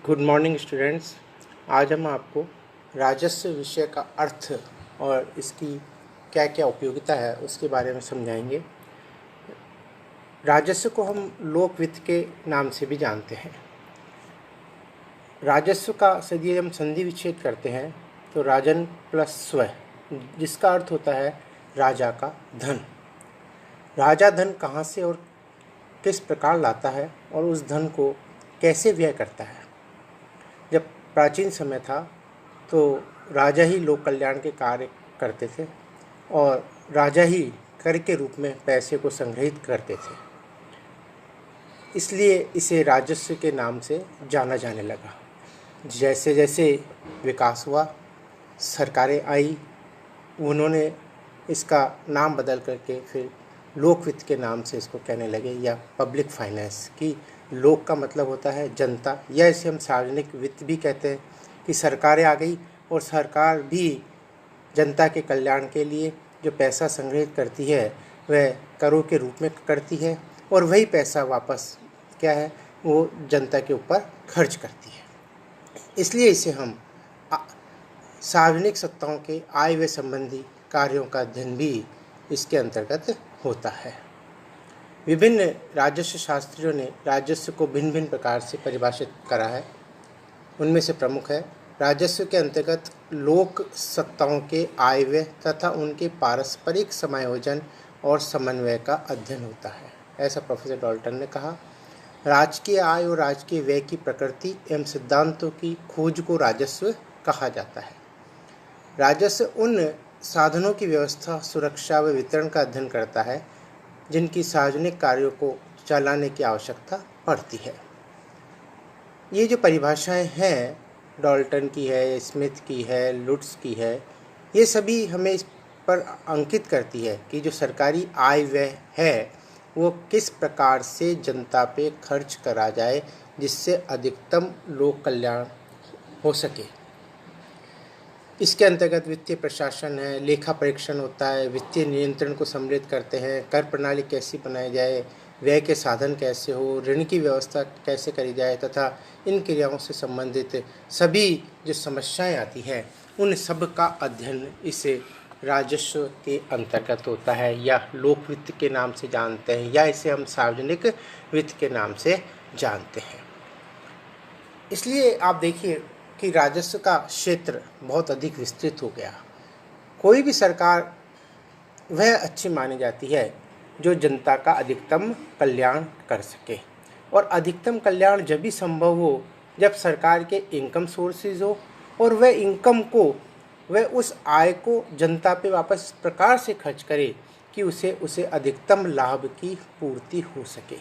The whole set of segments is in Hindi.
Good morning students. आज हम आपको राजस्व विषय का अर्थ और इसकी क्या क्या उपयोगिता है उसके बारे में समझाएंगे। राजस्व को हम लोक वित्त के नाम से भी जानते हैं। राजस्व का यदि हम संधि विच्छेद करते हैं तो राजन प्लस स्व, जिसका अर्थ होता है राजा का धन। राजा धन कहाँ से और किस प्रकार लाता है और उस धन को कैसे व्यय करता है। जब प्राचीन समय था तो राजा ही लोक कल्याण के कार्य करते थे और राजा ही कर के रूप में पैसे को संग्रहित करते थे, इसलिए इसे राजस्व के नाम से जाना जाने लगा। जैसे जैसे विकास हुआ, सरकारें आई, उन्होंने इसका नाम बदल करके फिर लोक वित्त के नाम से इसको कहने लगे, या पब्लिक फाइनेंस। की लोक का मतलब होता है जनता, या इसे हम सार्वजनिक वित्त भी कहते हैं कि सरकारें आ गई और सरकार भी जनता के कल्याण के लिए जो पैसा संग्रहित करती है वह करों के रूप में करती है और वही पैसा वापस क्या है वो जनता के ऊपर खर्च करती है। इसलिए इसे हम सार्वजनिक सत्ताओं के आय व्यय संबंधी कार्यों का अध्ययन भी इसके अंतर्गत होता है। विभिन्न राजस्व शास्त्रियों ने राजस्व को भिन्न भिन्न प्रकार से परिभाषित करा है। उनमें से प्रमुख है राजस्व के अंतर्गत लोक सत्ताओं के आय व्यय तथा उनके पारस्परिक समायोजन और समन्वय का अध्ययन होता है, ऐसा प्रोफेसर डॉल्टन ने कहा। राजकीय आय और राजकीय व्यय की प्रकृति एवं सिद्धांतों की खोज को राजस्व कहा जाता है। राजस्व उन साधनों की व्यवस्था, सुरक्षा व वितरण का अध्ययन करता है जिनकी सार्वजनिक कार्यों को चलाने की आवश्यकता पड़ती है। ये जो परिभाषाएं हैं, डॉल्टन की है, स्मिथ की है, लुट्स की है, ये सभी हमें इस पर अंकित करती है कि जो सरकारी आय व्यय है वो किस प्रकार से जनता पे खर्च करा जाए जिससे अधिकतम लोक कल्याण हो सके। इसके अंतर्गत वित्तीय प्रशासन है, लेखा परीक्षण होता है, वित्तीय नियंत्रण को सम्मिलित करते हैं, कर प्रणाली कैसी बनाई जाए, व्यय के साधन कैसे हो, ऋण की व्यवस्था कैसे करी जाए तथा इन क्रियाओं से संबंधित सभी जो समस्याएं आती हैं उन सब का अध्ययन इसे राजस्व के अंतर्गत होता है, या लोक वित्त के नाम से जानते हैं, या इसे हम सार्वजनिक वित्त के नाम से जानते हैं। इसलिए आप देखिए कि राजस्व का क्षेत्र बहुत अधिक विस्तृत हो गया। कोई भी सरकार वह अच्छी मानी जाती है जो जनता का अधिकतम कल्याण कर सके, और अधिकतम कल्याण जब भी संभव हो जब सरकार के इनकम सोर्सेज हो और वह इनकम को, वह उस आय को जनता पे वापस इस प्रकार से खर्च करे कि उसे अधिकतम लाभ की पूर्ति हो सके।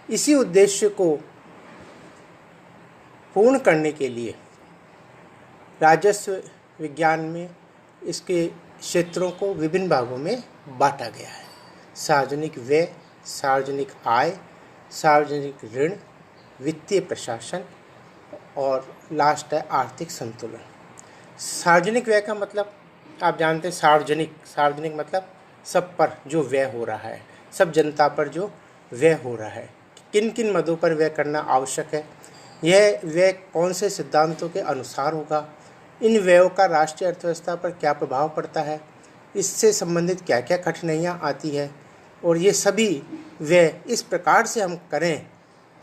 इसी उद्देश्य को पूर्ण करने के लिए राजस्व विज्ञान में इसके क्षेत्रों को विभिन्न भागों में बांटा गया है। सार्वजनिक व्यय, सार्वजनिक आय, सार्वजनिक ऋण, वित्तीय प्रशासन और लास्ट है आर्थिक संतुलन। सार्वजनिक व्यय का मतलब आप जानते हैं, सार्वजनिक मतलब सब पर जो व्यय हो रहा है, सब जनता पर जो व्यय हो रहा है, किन किन मदों पर व्यय करना आवश्यक है, यह व्यय कौन से सिद्धांतों के अनुसार होगा, इन व्ययों का राष्ट्रीय अर्थव्यवस्था पर क्या प्रभाव पड़ता है, इससे संबंधित क्या क्या कठिनाइयाँ आती है, और ये सभी व्यय इस प्रकार से हम करें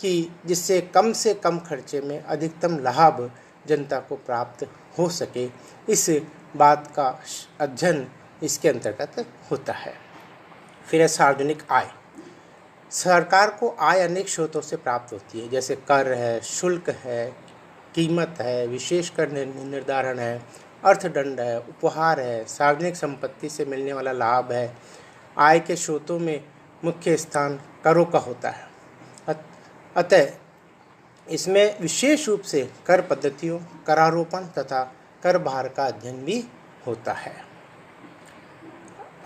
कि जिससे कम से कम खर्चे में अधिकतम लाभ जनता को प्राप्त हो सके। इस बात का अध्ययन इसके अंतर्गत होता है। फिर है सार्वजनिक आय। सरकार को आय अनेक स्रोतों से प्राप्त होती है, जैसे कर है, शुल्क है, कीमत है, विशेष कर निर्धारण है, अर्थदंड है, उपहार है, सार्वजनिक संपत्ति से मिलने वाला लाभ है। आय के स्रोतों में मुख्य स्थान करों का होता है, अतः इसमें विशेष रूप से कर पद्धतियों, करारोपण तथा कर भार का अध्ययन भी होता है।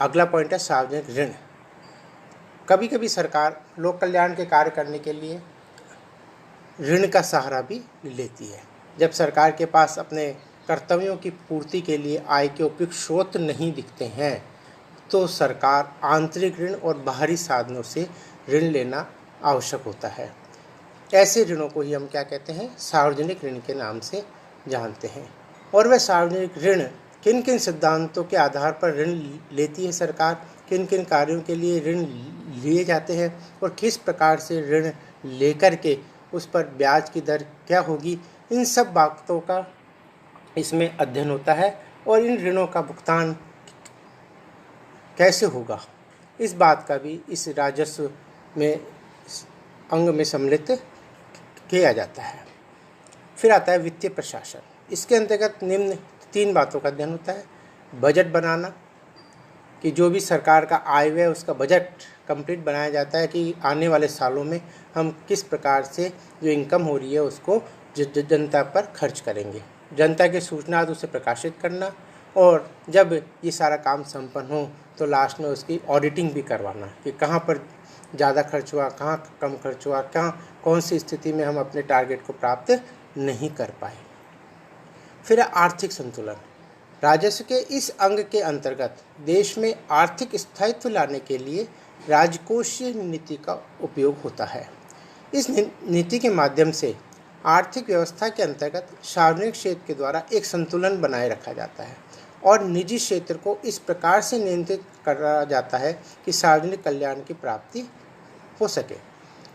अगला पॉइंट है सार्वजनिक ऋण। कभी कभी सरकार लोक कल्याण के कार्य करने के लिए ऋण का सहारा भी लेती है। जब सरकार के पास अपने कर्तव्यों की पूर्ति के लिए आय के उपयुक्त स्रोत नहीं दिखते हैं तो सरकार आंतरिक ऋण और बाहरी साधनों से ऋण लेना आवश्यक होता है। ऐसे ऋणों को ही हम क्या कहते हैं, सार्वजनिक ऋण के नाम से जानते हैं। और वह सार्वजनिक ऋण किन किन सिद्धांतों के आधार पर ऋण लेती है सरकार, किन किन कार्यों के लिए ऋण लिए जाते हैं और किस प्रकार से ऋण लेकर के उस पर ब्याज की दर क्या होगी, इन सब बातों का इसमें अध्ययन होता है। और इन ऋणों का भुगतान कैसे होगा, इस बात का भी इस राजस्व में अंग में सम्मिलित किया जाता है। फिर आता है वित्तीय प्रशासन। इसके अंतर्गत निम्न 3 बातों का अध्ययन होता है। बजट बनाना, कि जो भी सरकार का आय व्यय उसका बजट कंप्लीट बनाया जाता है कि आने वाले सालों में हम किस प्रकार से जो इनकम हो रही है उसको जनता पर खर्च करेंगे। जनता की सूचना उसे प्रकाशित करना, और जब ये सारा काम संपन्न हो तो लास्ट में उसकी ऑडिटिंग भी करवाना कि कहाँ पर ज़्यादा खर्च हुआ, कहाँ कम खर्च हुआ, कहाँ कौन सी स्थिति में हम अपने टारगेट को प्राप्त नहीं कर पाए। फिर आर्थिक संतुलन। राजस्व के इस अंग के अंतर्गत देश में आर्थिक स्थायित्व लाने के लिए राजकोषीय नीति का उपयोग होता है। इस नीति के माध्यम से आर्थिक व्यवस्था के अंतर्गत सार्वजनिक क्षेत्र के द्वारा एक संतुलन बनाए रखा जाता है और निजी क्षेत्र को इस प्रकार से नियंत्रित करा जाता है कि सार्वजनिक कल्याण की प्राप्ति हो सके।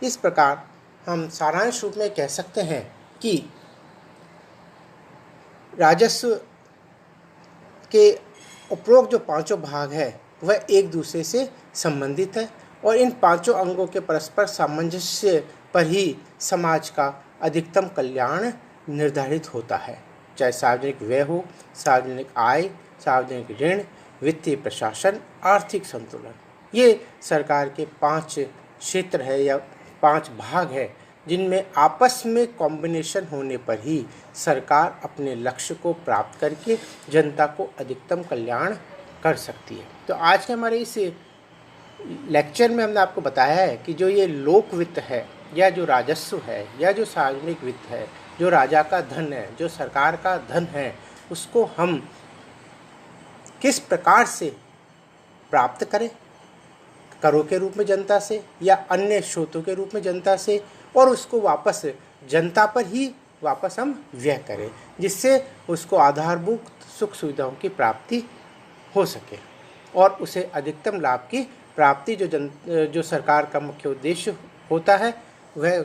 इस प्रकार हम सारांश रूप में कह सकते हैं कि राजस्व के उपरोक्त जो 5 भाग है वह एक दूसरे से संबंधित है और इन 5 अंगों के परस्पर सामंजस्य पर ही समाज का अधिकतम कल्याण निर्धारित होता है, चाहे सार्वजनिक व्यय हो, सार्वजनिक आय, सार्वजनिक ऋण, वित्तीय प्रशासन, आर्थिक संतुलन। ये सरकार के 5 क्षेत्र है या 5 भाग है जिनमें आपस में कॉम्बिनेशन होने पर ही सरकार अपने लक्ष्य को प्राप्त करके जनता को अधिकतम कल्याण कर सकती है। तो आज के हमारे इस लेक्चर में हमने आपको बताया है कि जो ये लोक वित्त है या जो राजस्व है या जो सार्वजनिक वित्त है, जो राजा का धन है, जो सरकार का धन है, उसको हम किस प्रकार से प्राप्त करें, करों के रूप में जनता से या अन्य स्रोतों के रूप में जनता से, और उसको वापस जनता पर ही वापस हम व्यय करें जिससे उसको आधारभूत सुख सुविधाओं की प्राप्ति हो सके और उसे अधिकतम लाभ की प्राप्ति जो सरकार का मुख्य उद्देश्य होता है वह